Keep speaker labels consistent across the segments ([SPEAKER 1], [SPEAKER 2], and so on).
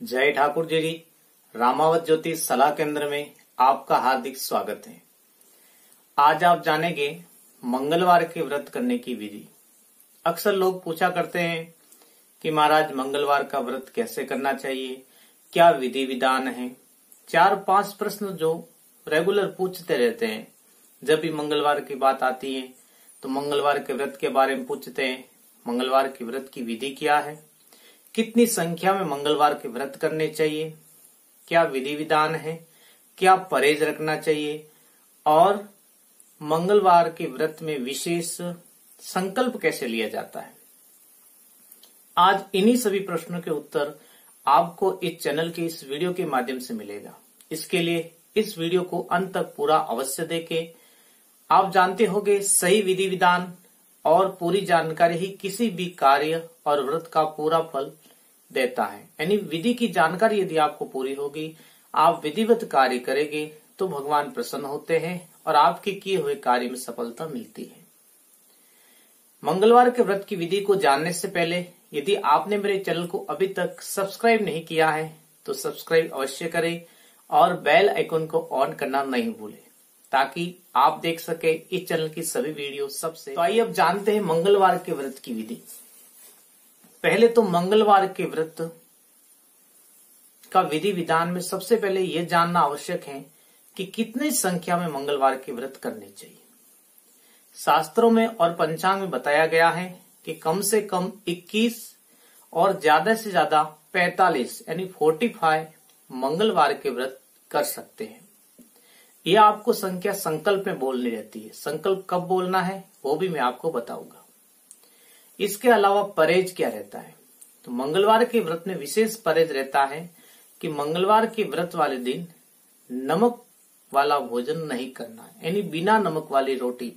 [SPEAKER 1] जय ठाकुर जी। रामावत ज्योतिष सलाह केंद्र में आपका हार्दिक स्वागत है। आज आप जानेंगे मंगलवार के व्रत करने की विधि। अक्सर लोग पूछा करते हैं कि महाराज मंगलवार का व्रत कैसे करना चाहिए, क्या विधि विधान है। 4-5 प्रश्न जो रेगुलर पूछते रहते हैं। जब भी मंगलवार की बात आती है तो मंगलवार के व्रत के बारे में पूछते हैं। मंगलवार के व्रत की विधि क्या है, कितनी संख्या में मंगलवार के व्रत करने चाहिए, क्या विधि विधान है, क्या परहेज रखना चाहिए और मंगलवार के व्रत में विशेष संकल्प कैसे लिया जाता है। आज इन्हीं सभी प्रश्नों के उत्तर आपको इस चैनल के इस वीडियो के माध्यम से मिलेगा। इसके लिए इस वीडियो को अंत तक पूरा अवश्य देखें। आप जानते होंगे सही विधि विधान और पूरी जानकारी ही किसी भी कार्य और व्रत का पूरा फल देता है। यानी विधि की जानकारी यदि आपको पूरी होगी, आप विधिवत कार्य करेंगे तो भगवान प्रसन्न होते हैं और आपके किए हुए कार्य में सफलता मिलती है। मंगलवार के व्रत की विधि को जानने से पहले यदि आपने मेरे चैनल को अभी तक सब्सक्राइब नहीं किया है तो सब्सक्राइब अवश्य करें और बेल आइकन को ऑन करना नहीं भूलें ताकि आप देख सके इस चैनल की सभी वीडियो सबसे। तो आइए अब जानते हैं मंगलवार के व्रत की विधि। पहले तो मंगलवार के व्रत का विधि विधान में सबसे पहले यह जानना आवश्यक है कि कितनी संख्या में मंगलवार के व्रत करने चाहिए। शास्त्रों में और पंचांग में बताया गया है कि कम से कम 21 और ज्यादा से ज्यादा 45 यानी 45 मंगलवार के व्रत कर सकते हैं। यह आपको संख्या संकल्प में बोलनी रहती है। संकल्प कब बोलना है वो भी मैं आपको बताऊंगा। इसके अलावा परहेज क्या रहता है, तो मंगलवार के व्रत में विशेष परहेज रहता है कि मंगलवार के व्रत वाले दिन नमक वाला भोजन नहीं करना है। यानी बिना नमक वाली रोटी,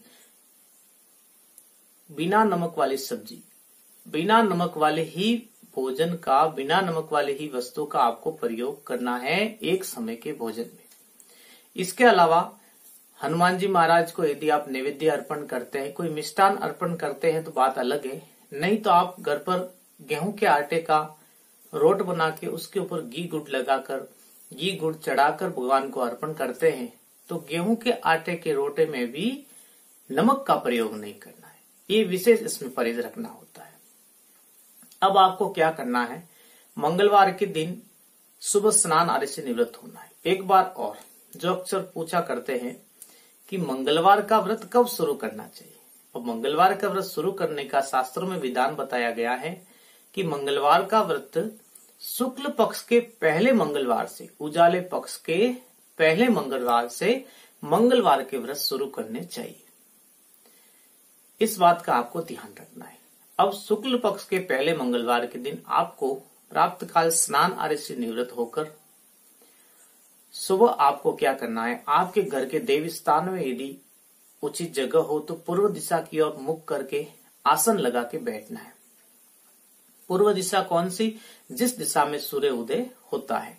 [SPEAKER 1] बिना नमक वाली सब्जी, बिना नमक वाले ही भोजन का, बिना नमक वाले ही वस्तु का आपको प्रयोग करना है एक समय के भोजन में। इसके अलावा हनुमान जी महाराज को यदि आप नैवेद्य अर्पण करते हैं, कोई मिष्टान अर्पण करते हैं तो बात अलग है। नहीं तो आप घर पर गेहूं के आटे का रोट बना के उसके ऊपर घी गुड़ लगाकर, घी गुड़ चढ़ाकर भगवान को अर्पण करते हैं तो गेहूं के आटे के रोटे में भी नमक का प्रयोग नहीं करना है। ये विशेष इसमें परहेज रखना होता है। अब आपको क्या करना है, मंगलवार के दिन सुबह स्नान आदि से निवृत्त होना है। एक बार और जो अक्सर पूछा करते हैं कि मंगलवार का व्रत कब शुरू करना चाहिए, और मंगलवार का व्रत शुरू करने का शास्त्रों में विधान बताया गया है कि मंगलवार का व्रत शुक्ल पक्ष के पहले मंगलवार से, उजाले पक्ष के पहले मंगलवार से मंगलवार के व्रत शुरू करने चाहिए। इस बात का आपको ध्यान रखना है। अब शुक्ल पक्ष के पहले मंगलवार के दिन आपको प्रातः काल स्नान आदि से निवृत्त होकर सुबह आपको क्या करना है, आपके घर के देवी स्थान में यदि उचित जगह हो तो पूर्व दिशा की ओर मुख करके आसन लगा के बैठना है। पूर्व दिशा कौन सी, जिस दिशा में सूर्य उदय होता है।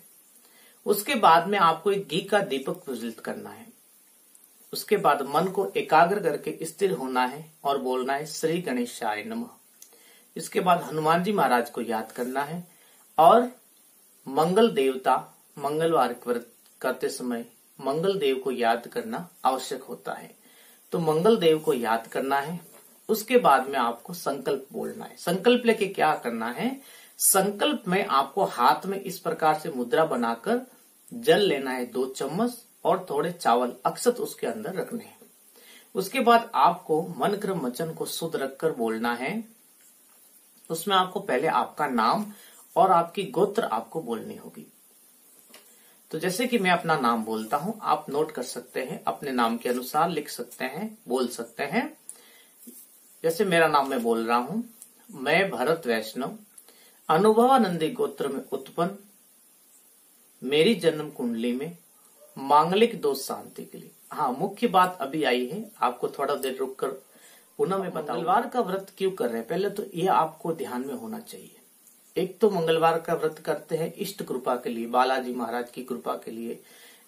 [SPEAKER 1] उसके बाद में आपको एक घी का दीपक प्रज्वलित करना है। उसके बाद मन को एकाग्र करके स्थिर होना है और बोलना है श्री गणेशाय नमः। इसके बाद हनुमान जी महाराज को याद करना है और मंगल देवता, मंगलवार के व्रत करते समय मंगल देव को याद करना आवश्यक होता है। तो मंगल देव को याद करना है। उसके बाद में आपको संकल्प बोलना है। संकल्प लेके क्या करना है, संकल्प में आपको हाथ में इस प्रकार से मुद्रा बनाकर जल लेना है 2 चम्मच और थोड़े चावल अक्षत उसके अंदर रखने हैं। उसके बाद आपको मन क्रम वचन को शुद्ध रखकर बोलना है। उसमें आपको पहले आपका नाम और आपकी गोत्र आपको बोलनी होगी। तो जैसे कि मैं अपना नाम बोलता हूं, आप नोट कर सकते हैं, अपने नाम के अनुसार लिख सकते हैं, बोल सकते हैं। जैसे मेरा नाम मैं बोल रहा हूं, मैं भरत वैष्णव अनुभवानंदी गोत्र में उत्पन्न, मेरी जन्म कुंडली में मांगलिक दोष शांति के लिए। हाँ, मुख्य बात अभी आई है, आपको थोड़ा देर रुक कर पुनः मैं बताऊं। मंगलवार का व्रत क्यों कर रहे हैं, पहले तो यह आपको ध्यान में होना चाहिए। एक तो मंगलवार का व्रत करते हैं इष्ट कृपा के लिए, बालाजी महाराज की कृपा के लिए,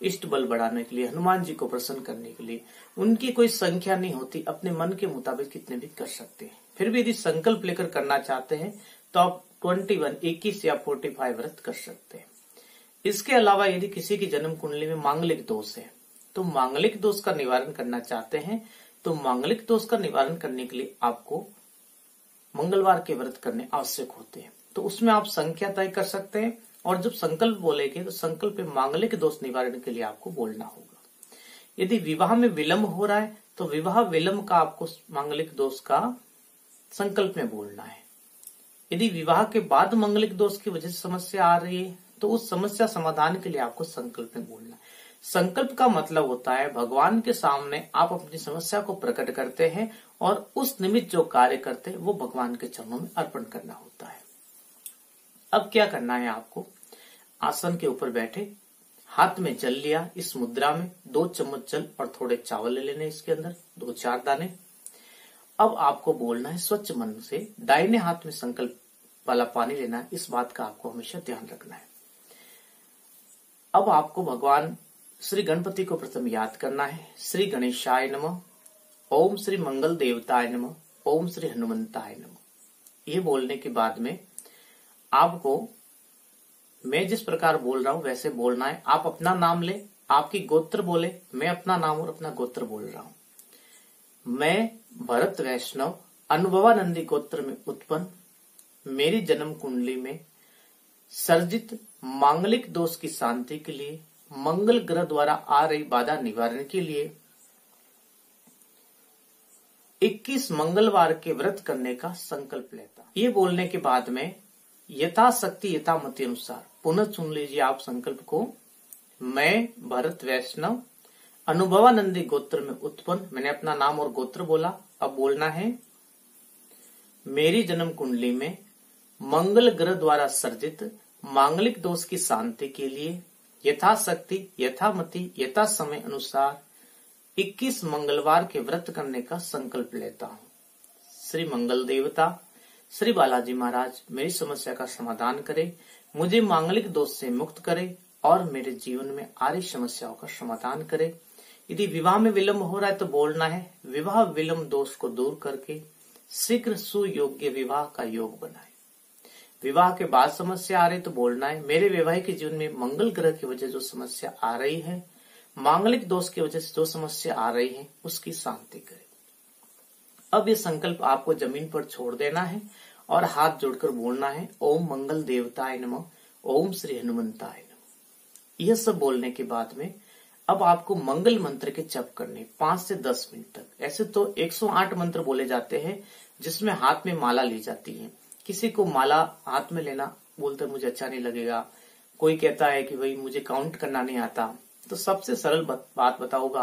[SPEAKER 1] इष्ट बल बढ़ाने के लिए, हनुमान जी को प्रसन्न करने के लिए। उनकी कोई संख्या नहीं होती, अपने मन के मुताबिक कितने भी कर सकते हैं। फिर भी यदि संकल्प लेकर करना चाहते हैं तो आप 21 या 45 व्रत कर सकते हैं। इसके अलावा यदि किसी की जन्म कुंडली में मांगलिक दोष है तो मांगलिक दोष का निवारण करना चाहते हैं तो मांगलिक दोष का निवारण करने के लिए आपको मंगलवार के व्रत करने आवश्यक होते हैं। तो उसमें आप संख्या तय कर सकते हैं और जब संकल्प बोलेंगे तो संकल्प में मांगलिक दोष निवारण के लिए आपको बोलना होगा। यदि विवाह में विलंब हो रहा है तो विवाह विलंब का आपको मांगलिक दोष का संकल्प में बोलना है। यदि विवाह के बाद मांगलिक दोष की वजह से समस्या आ रही है तो उस समस्या समाधान के लिए आपको संकल्प में बोलना है। संकल्प का मतलब होता है भगवान के सामने आप अपनी समस्या को प्रकट करते हैं और उस निमित्त जो कार्य करते हैं वो भगवान के चरणों में अर्पण करना होता है। अब क्या करना है आपको, आसन के ऊपर बैठे, हाथ में जल लिया, इस मुद्रा में 2 चम्मच जल और थोड़े चावल ले लेने, इसके अंदर 2-4 दाने। अब आपको बोलना है स्वच्छ मन से, दाहिने हाथ में संकल्प वाला पानी लेना है, इस बात का आपको हमेशा ध्यान रखना है। अब आपको भगवान श्री गणपति को प्रथम याद करना है। श्री गणेशाय नमः, ओम श्री मंगल देवताय नमः, ओम श्री हनुमंताय नमः। ये बोलने के बाद में आपको मैं जिस प्रकार बोल रहा हूं वैसे बोलना है। आप अपना नाम ले, आपकी गोत्र बोले, मैं अपना नाम और अपना गोत्र बोल रहा हूं। मैं भरत वैष्णव अनुभवानंदी गोत्र में उत्पन्न, मेरी जन्म कुंडली में सर्जित मांगलिक दोष की शांति के लिए, मंगल ग्रह द्वारा आ रही बाधा निवारण के लिए 21 मंगलवार के व्रत करने का संकल्प लेता। ये बोलने के बाद में यथाशक्ति यथामति अनुसार पुनः सुन लीजिए आप संकल्प को। मैं भरत वैष्णव अनुभवानंदी गोत्र में उत्पन्न, मैंने अपना नाम और गोत्र बोला। अब बोलना है मेरी जन्म कुंडली में मंगल ग्रह द्वारा सर्जित मांगलिक दोष की शांति के लिए यथाशक्ति यथामति यथा समय अनुसार 21 मंगलवार के व्रत करने का संकल्प लेता हूँ। श्री मंगल देवता श्री बालाजी महाराज मेरी समस्या का समाधान करे, मुझे मांगलिक दोष से मुक्त करे और मेरे जीवन में आ रही समस्याओं का समाधान करे। यदि विवाह में विलंब हो रहा है तो बोलना है विवाह विलंब दोष को दूर करके शीघ्र सुयोग्य विवाह का योग बनाए। विवाह के बाद समस्या आ रही तो बोलना है मेरे वैवाहिक जीवन में मंगल ग्रह की वजह जो समस्या आ रही है, मांगलिक दोष की वजह से जो समस्या आ रही है उसकी शांति करे। अब ये संकल्प आपको जमीन पर छोड़ देना है और हाथ जोड़कर बोलना है ओम मंगल देवताय नमः, ओम श्री हनुमंताय नमः। यह सब बोलने के बाद में अब आपको मंगल मंत्र के जप करने 5 से 10 मिनट तक। ऐसे तो 108 मंत्र बोले जाते हैं जिसमें हाथ में माला ली जाती है। किसी को माला हाथ में लेना बोलते मुझे अच्छा नहीं लगेगा, कोई कहता है कि भाई मुझे काउंट करना नहीं आता, तो सबसे सरल बात बताऊंगा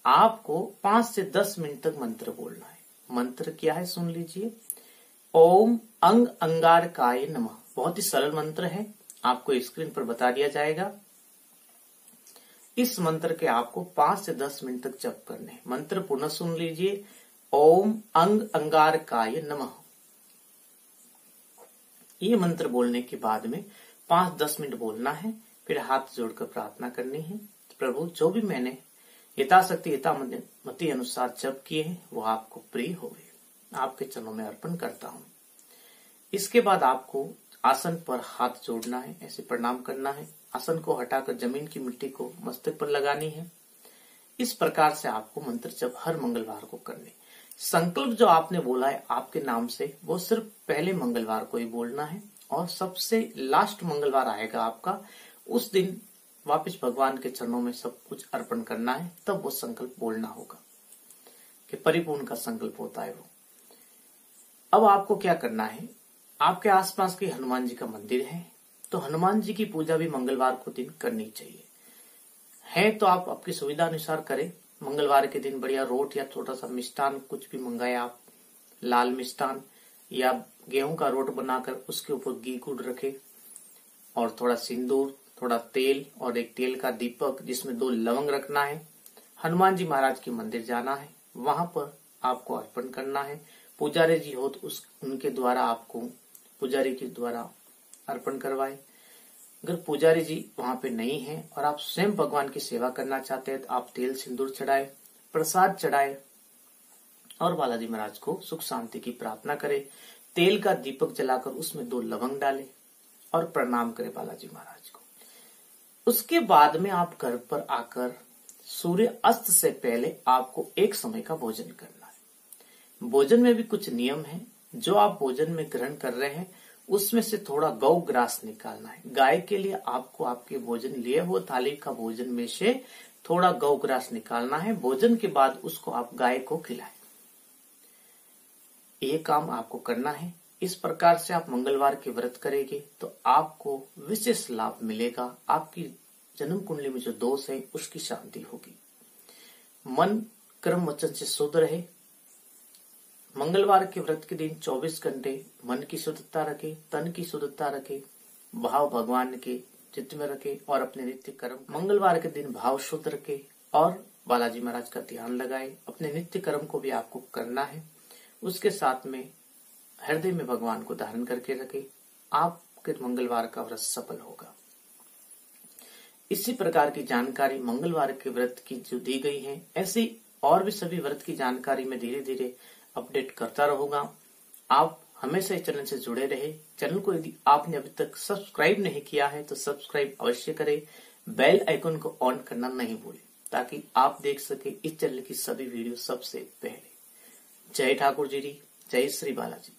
[SPEAKER 1] आपको 5 से 10 मिनट तक मंत्र बोलना है। मंत्र क्या है सुन लीजिए। ओम अंग अंगारकाय नमः। बहुत ही सरल मंत्र है, आपको स्क्रीन पर बता दिया जाएगा। इस मंत्र के आपको 5 से 10 मिनट तक जप करने हैं। मंत्र पुनः सुन लीजिए। ओम अंग अंगारकाय नमः। ये मंत्र बोलने के बाद में 5-10 मिनट बोलना है, फिर हाथ जोड़कर प्रार्थना करनी है। प्रभु जो भी मैंने यथाशक्ति यथामति अनुसार जप किए हैं वो आपको प्रिय हो गए, आपके चरणों में अर्पण करता हूँ। इसके बाद आपको आसन पर हाथ जोड़ना है, ऐसे प्रणाम करना है। आसन को हटाकर जमीन की मिट्टी को मस्तक पर लगानी है। इस प्रकार से आपको मंत्र जप हर मंगलवार को करने। संकल्प जो आपने बोला है आपके नाम से वो सिर्फ पहले मंगलवार को ही बोलना है और सबसे लास्ट मंगलवार आएगा आपका, उस दिन वापस भगवान के चरणों में सब कुछ अर्पण करना है, तब वो संकल्प बोलना होगा कि परिपूर्ण का संकल्प होता है वो। अब आपको क्या करना है, आपके आसपास के हनुमान जी का मंदिर है तो हनुमान जी की पूजा भी मंगलवार को दिन करनी चाहिए। है तो आप आपकी सुविधा अनुसार करें। मंगलवार के दिन बढ़िया रोट या छोटा सा मिष्ठान कुछ भी मंगाए आप, लाल मिष्ठान या गेहूं का रोट बनाकर उसके ऊपर घी गुड़ रखे और थोड़ा सिंदूर, थोड़ा तेल और एक तेल का दीपक जिसमें 2 लवंग रखना है। हनुमान जी महाराज के मंदिर जाना है, वहां पर आपको अर्पण करना है। पुजारी जी हो तो उनके द्वारा आपको पुजारी के द्वारा अर्पण करवाए। अगर पुजारी जी वहां पे नहीं है और आप स्वयं भगवान की सेवा करना चाहते हैं तो आप तेल सिंदूर चढ़ाए, प्रसाद चढ़ाए और बालाजी महाराज को सुख शांति की प्रार्थना करें। तेल का दीपक जलाकर उसमें 2 लवंग डालें और प्रणाम करें बालाजी महाराज को। उसके बाद में आप घर पर आकर सूर्य अस्त से पहले आपको एक समय का भोजन करना है। भोजन में भी कुछ नियम है। जो आप भोजन में ग्रहण कर रहे हैं उसमें से थोड़ा गौ ग्रास निकालना है। गाय के लिए आपको आपके भोजन लिए हुए थाली का भोजन में से थोड़ा गौ ग्रास निकालना है। भोजन के बाद उसको आप गाय को खिलाएं। ये काम आपको करना है। इस प्रकार से आप मंगलवार के व्रत करेंगे तो आपको विशेष लाभ मिलेगा। आपकी जन्म कुंडली में जो दोष है उसकी शांति होगी। मन कर्म वचन से शुद्ध रहे। मंगलवार के व्रत के दिन 24 घंटे मन की शुद्धता रखे, तन की शुद्धता रखे, भाव भगवान के चित्त में रखे और अपने नित्य कर्म मंगलवार के दिन भाव शुद्ध रखे और बालाजी महाराज का ध्यान लगाए। अपने नित्य कर्म को भी आपको करना है। उसके साथ में हृदय में भगवान को धारण करके रखे। आपके मंगलवार का व्रत सफल होगा। इसी प्रकार की जानकारी मंगलवार के व्रत की जो दी गई है, ऐसी और भी सभी व्रत की जानकारी में धीरे धीरे अपडेट करता रहूंगा। आप हमेशा इस चैनल से जुड़े रहे। चैनल को यदि आपने अभी तक सब्सक्राइब नहीं किया है तो सब्सक्राइब अवश्य करें। बेल आइकन को ऑन करना नहीं भूलें ताकि आप देख सके इस चैनल की सभी वीडियो सबसे पहले। जय ठाकुर जी, जय श्री बालाजी।